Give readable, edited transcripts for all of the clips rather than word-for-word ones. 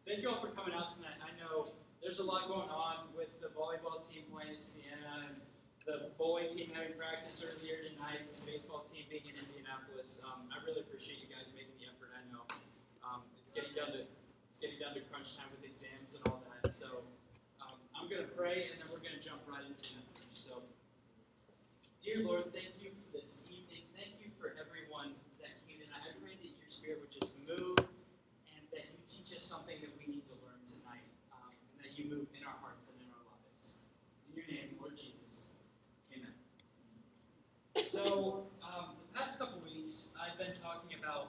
Thank you all for coming out tonight. I know there's a lot going on with the volleyball team playing at Siena and the bowling team having practice earlier tonight and the baseball team being in Indianapolis. I really appreciate you guys making the effort. I know it's getting down to crunch time with exams and all that. So I'm going to pray and then we're going to jump right into the message. So, dear Lord, thank you for this evening. Thank you for everyone that came tonight. I pray that your Spirit would just move and that you teach us something that we need to learn tonight, and that you move in our hearts and in our lives. In your name, Lord Jesus. Amen. So, the past couple weeks, I've been talking about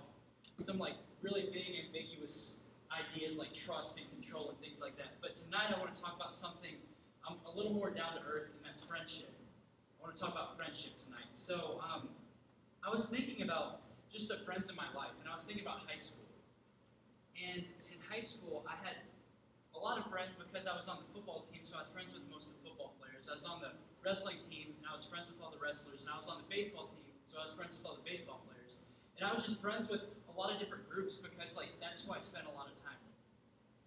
some really big, ambiguous ideas like trust and control and things like that. But tonight, I want to talk about something a little more down to earth, and that's friendship. I want to talk about friendship tonight. So, I was thinking about just the friends in my life, and I was thinking about high school. And in high school, I had a lot of friends because I was on the football team, so I was friends with most of the football players. I was on the wrestling team, and I was friends with all the wrestlers. And I was on the baseball team, so I was friends with all the baseball players. And I was just friends with a lot of different groups because, that's who I spent a lot of time with.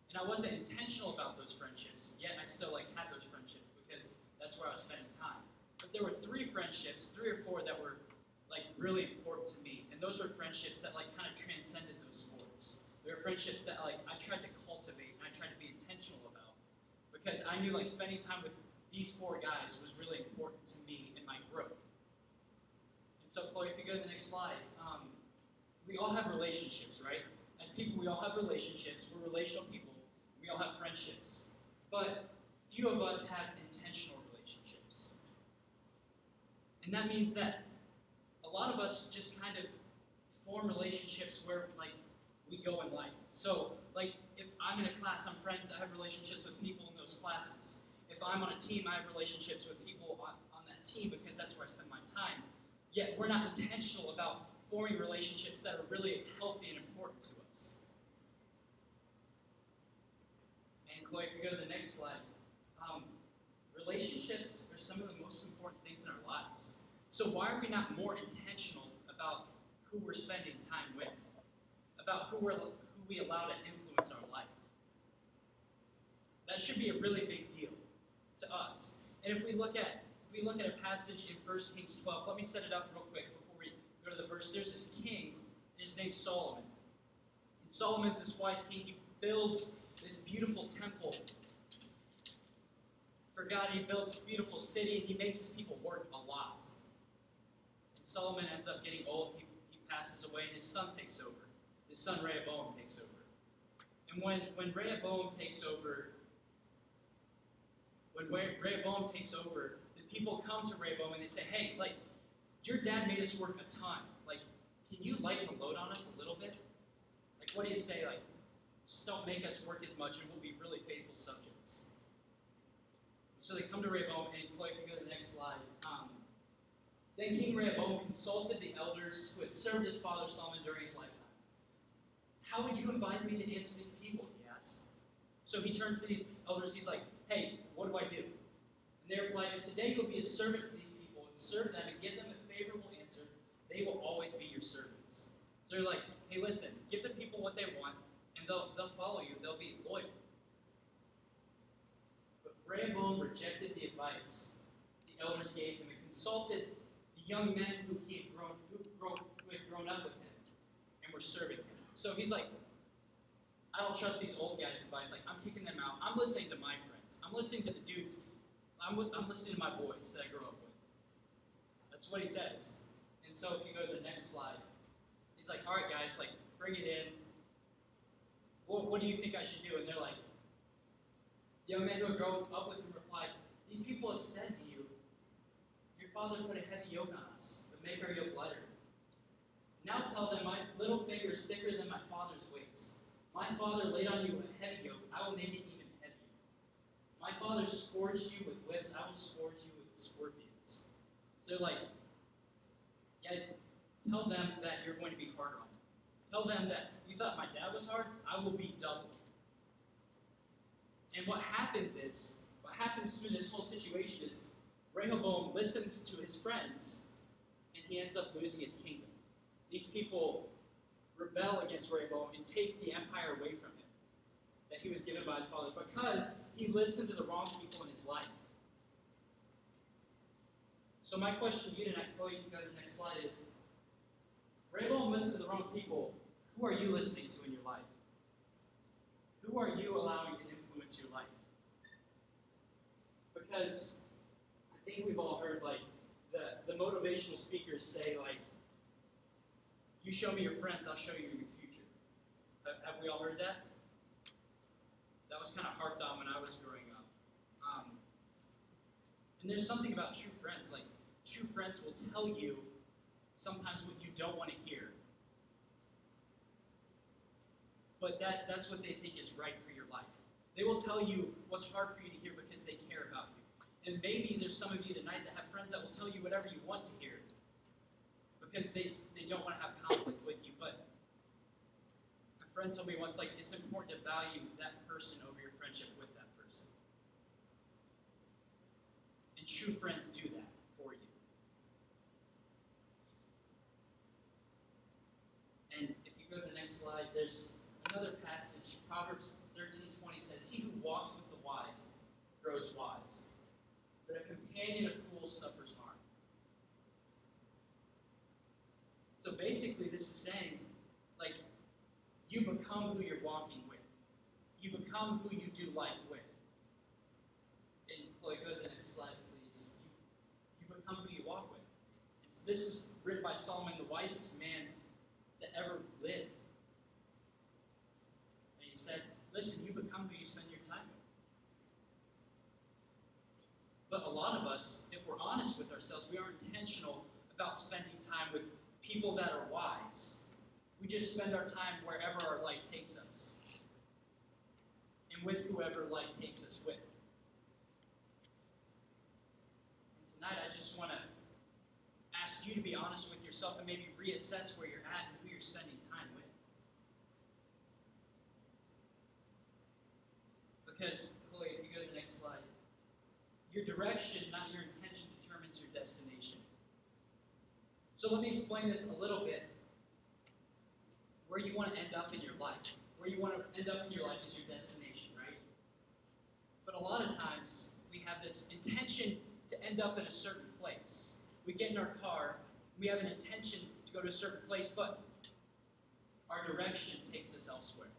And I wasn't intentional about those friendships, yet I still, had those friendships because that's where I was spending time. But there were three or four that were, really important to me. And those were friendships that, kind of transcended those sports. There were friendships that, I tried to cultivate and I tried to be intentional about. Because I knew, spending time with these four guys was really important to me in my growth. And so, Chloe, if you go to the next slide, we all have relationships, right? As people, we all have relationships. We're relational people. We all have friendships. But few of us have intentional relationships. And that means that a lot of us just kind of form relationships where, we go in life. So, if I'm in a class, I'm friends, I have relationships with people in those classes. If I'm on a team, I have relationships with people on that team because that's where I spend my time. Yet, we're not intentional about forming relationships that are really healthy and important to us. And Chloe, if you go to the next slide, relationships are some of the most important things in our lives. So why are we not more intentional about who we're spending time with? About who we allow to influence our life? That should be a really big deal to us. And if we look at a passage in 1 Kings 12, let me set it up real quick before we go to the verse. There's this king, his name's Solomon. And Solomon's this wise king. He builds this beautiful temple for God. He builds a beautiful city, and he makes his people work a lot. And Solomon ends up getting old. He passes away, and his son takes over. His son Rehoboam takes over. And when Rehoboam takes over, the people come to Rehoboam and they say, hey, your dad made us work a ton. Can you lighten the load on us a little bit? What do you say? Just don't make us work as much and we'll be really faithful subjects. So they come to Rehoboam, and Chloe, if you go to the next slide. Then King Rehoboam consulted the elders who had served his father Solomon during his lifetime. How would you advise me to answer these people? He asked. So he turns to these elders. He's like, hey, what do I do? And they replied, if today you'll be a servant to these people and serve them and give them a favorable answer, they will always be your servants. So they're like, hey, listen, give the people what they want, and they'll follow you. They'll be loyal. But Rehoboam rejected the advice the elders gave him and consulted the young men who had grown up with him and were serving him. So he's like, I don't trust these old guys' advice. I'm kicking them out. I'm listening to my friends. I'm listening to the dudes. I'm listening to my boys that I grew up with. That's what he says. And so if you go to the next slide, he's like, all right, guys, bring it in. What do you think I should do? And they're like, the young men who had grown up with him replied, these people have said to you, your father put a heavy yoke on us, but make our yoke lighter. Now tell them, my little finger is thicker than my father's weights. My father laid on you a heavy yoke. I will make it even heavier. My father scourged you with whips. I will scourge you with scorpions. So they're like, yeah, tell them that you're going to be hard on them. Tell them that you thought my dad was hard. I will be double. And what happens through this whole situation is Rehoboam listens to his friends, and he ends up losing his kingdom. These people rebel against Rehoboam and take the empire away from him that he was given by his father because he listened to the wrong people in his life. So my question to you tonight, Chloe, you can go to the next slide, is, Rayvon, listen to the wrong people. Who are you listening to in your life? Who are you allowing to influence your life? Because I think we've all heard, like, the motivational speakers say, like, you show me your friends, I'll show you your future. Have we all heard that? That was kind of harped on when I was growing up. And there's something about true friends. Like, true friends will tell you sometimes what you don't want to hear. But that's what they think is right for your life. They will tell you what's hard for you to hear because they care about you. And maybe there's some of you tonight that have friends that will tell you whatever you want to hear because they don't want to have conflict with you. But a friend told me once, like, it's important to value that person over your friendship with that person. And true friends do that for you. And if you go to the next slide, there's another passage. Proverbs 13:20 says, "He who walks with the wise grows wise, but a companion of fools suffers harm." So basically, this is saying, like, you become who you're walking with. You become who you do life with. And Chloe, go to the next slide, please. You become who you walk with. This is written by Solomon, the wisest man that ever lived. And he said, listen, you become who you spend your time with. But a lot of us, if we're honest with ourselves, we aren't intentional about spending time with people that are wise. We just spend our time wherever our life takes us. And with whoever life takes us with. And tonight I just want to ask you to be honest with yourself and maybe reassess where you're at and who you're spending time with. Because, Chloe, if you go to the next slide, your direction, not your intention, determines your destination. So let me explain this a little bit. Where you want to end up in your life. Where you want to end up in your life is your destination, right? But a lot of times, we have this intention to end up in a certain place. We get in our car, we have an intention to go to a certain place, but our direction takes us elsewhere.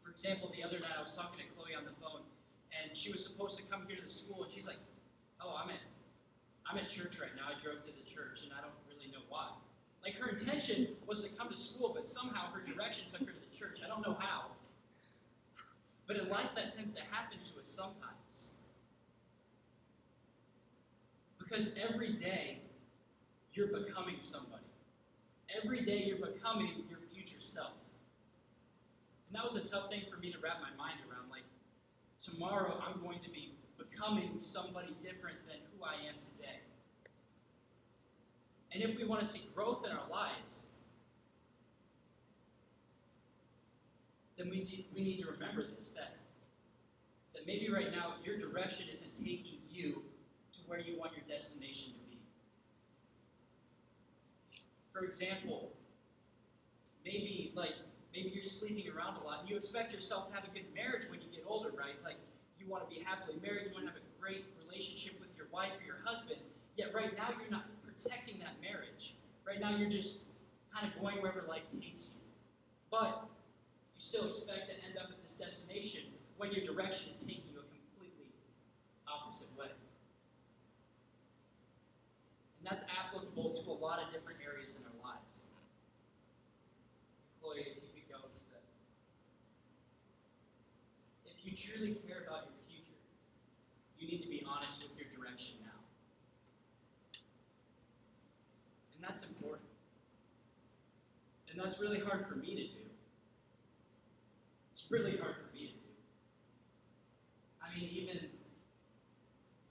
For example, the other night I was talking to Chloe on the phone, and she was supposed to come here to the school, and she's like, oh, I'm at church right now. I drove to the church, and I don't really know why. Like, her intention was to come to school, but somehow her direction took her to the church. I don't know how. But in life, that tends to happen to us sometimes. Because every day, you're becoming somebody. Every day, you're becoming your future self. And that was a tough thing for me to wrap my mind around. Like, tomorrow, I'm going to be becoming somebody different than who I am today. And if we want to see growth in our lives, then we need to remember this, that maybe right now your direction isn't taking you to where you want your destination to be. For example, maybe you're sleeping around a lot and you expect yourself to have a good marriage when you get older, right? Like, you want to be happily married, you want to have a great relationship with your wife or your husband, yet right now you're not protecting that marriage. Right now you're just kind of going wherever life takes you. But you still expect to end up at this destination when your direction is taking you a completely opposite way. And that's applicable to a lot of different areas in our lives. Chloe, if you could go to that. If you truly care about your future, you need to be honest with your direction now. And that's important. And that's really hard for me to do. It's really hard for me to do. I mean, even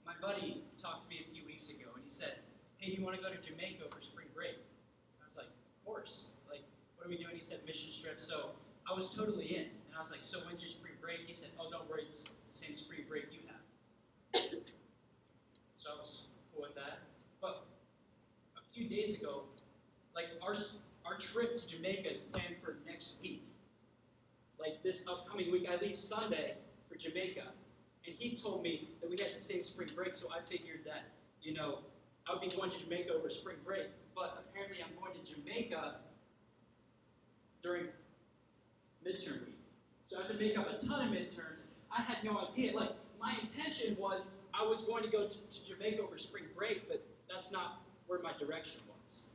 my buddy talked to me a few weeks ago, and he said, hey, do you want to go to Jamaica for spring break? I was like, of course. Like, what are we doing? He said, mission trip. So I was totally in. And I was like, so when's your spring break? He said, oh, don't worry, it's the same spring break you have. So I was cool with that. But a few days ago, like, our trip to Jamaica is planned for next week. like this upcoming week, I leave Sunday for Jamaica. And he told me that we had the same spring break, so I figured that, I would be going to Jamaica over spring break. But apparently I'm going to Jamaica during midterm week. So I have to make up a ton of midterms. I had no idea. Like, my intention was I was going to go to Jamaica over spring break, but that's not where my direction was.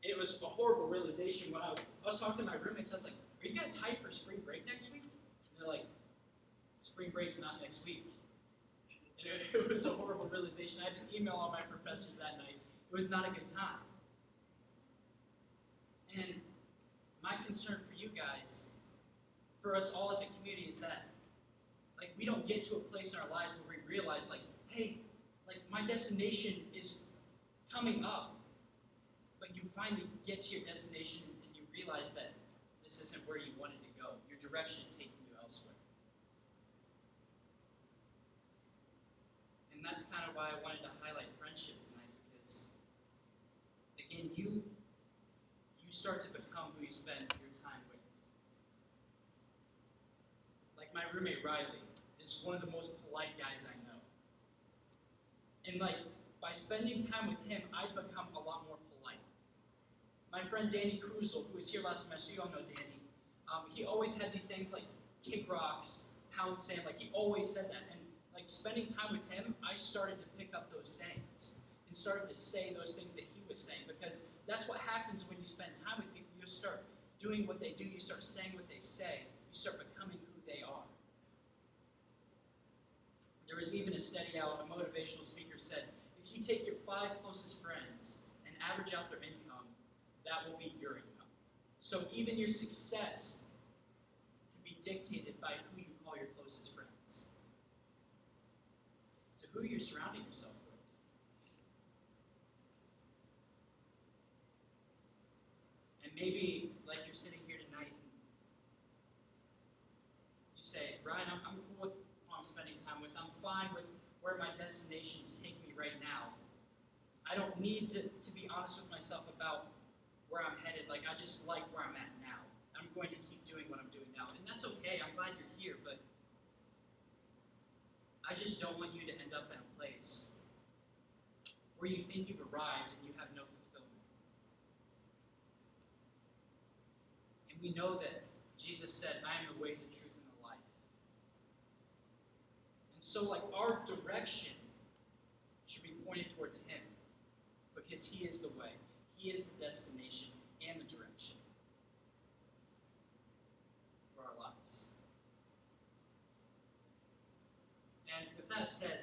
And it was a horrible realization when I was talking to my roommates. I was like, are you guys hyped for spring break next week? And they're like, spring break's not next week. And it was a horrible realization. I had to email all my professors that night. It was not a good time. And my concern for you guys, for us all as a community, is that we don't get to a place in our lives where we realize, hey, my destination is coming up. But you finally get to your destination and you realize that this isn't where you wanted to go. Your direction is taking you elsewhere. And that's kind of why I wanted to highlight friendship tonight, because, again, you start to become who you spend your time with. Like my roommate Riley is one of the most polite guys I know. And by spending time with him, I've become a lot more polite. My friend Danny Cruzel, who was here last semester, you all know Danny, he always had these sayings like kick rocks, pound sand, he always said that. And spending time with him, I started to pick up those sayings and started to say those things that he was saying, because that's what happens when you spend time with people. You start doing what they do, you start saying what they say, you start becoming who they are. There was even a study out, a motivational speaker said, if you take your 5 closest friends and average out their income, that will be your income. So even your success can be dictated by who you call your closest friends. So who are you surrounding yourself with? And maybe, you're sitting here tonight and you say, Ryan, I'm cool with who I'm spending time with. I'm fine with where my destinations take me right now. I don't need to be honest with myself about where I'm headed. I just like where I'm at now. I'm going to keep doing what I'm doing now. And that's okay. I'm glad you're here, but I just don't want you to end up in a place where you think you've arrived and you have no fulfillment. And we know that Jesus said, I am the way, the truth, and the life. And so, our direction should be pointed towards Him, because He is the way, He is the destination and the direction for our lives. And with that said,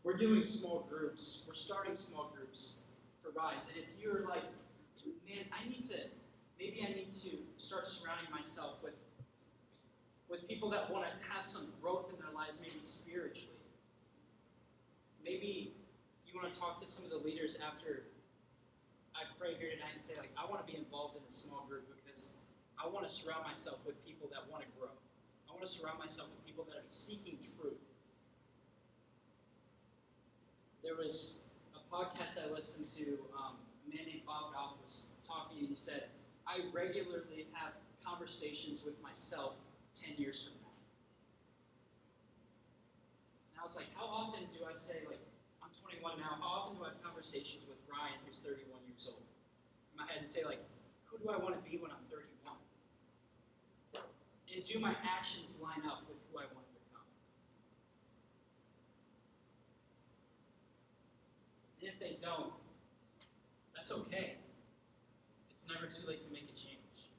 we're doing small groups. We're starting small groups for Rise. And if you're like, man, maybe I need to start surrounding myself with people that want to have some growth in their lives, maybe spiritually. Maybe you want to talk to some of the leaders after I pray here tonight and say, I want to be involved in a small group because I want to surround myself with people that want to grow. I want to surround myself with people that are seeking truth. There was a podcast I listened to, a man named Bob Goff was talking, and he said, I regularly have conversations with myself 10 years from now. And I was like, how often do I say, I'm 21 now, how often do I have conversations with Ryan, who's 31 years old, in my head and say, who do I want to be when I'm 31? And do my actions line up with who I want to become? And if they don't, that's okay. It's never too late to make a change.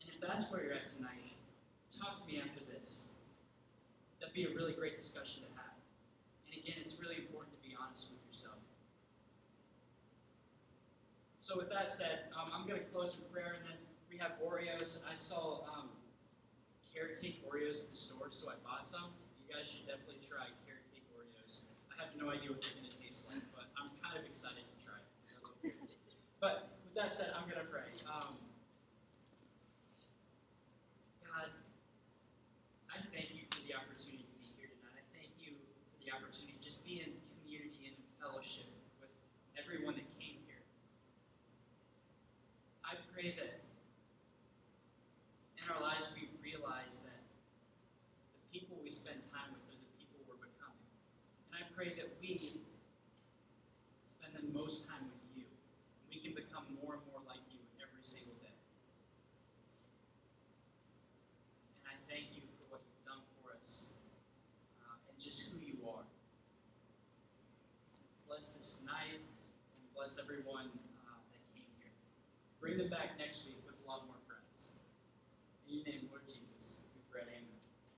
And if that's where you're at tonight, talk to me after this. That'd be a really great discussion to have. And again, it's really important to be honest with yourself. So with that said, I'm going to close in prayer, and then we have Oreos. I saw carrot cake Oreos at the store, so I bought some. You guys should definitely try carrot cake Oreos. I have no idea what they're going to taste like, but I'm kind of excited to try it. But with that said, I'm going to pray. God, I thank you for the opportunity to be here tonight. I thank you for the opportunity to just be in community and in fellowship with everyone that came here. I pray that spend time with are the people we're becoming. And I pray that we spend the most time with you. And we can become more and more like you every single day. And I thank you for what you've done for us and just who you are. Bless this night and bless everyone that came here. Bring them back next week with a lot more friends. In your name, Lord Jesus, we pray. Amen.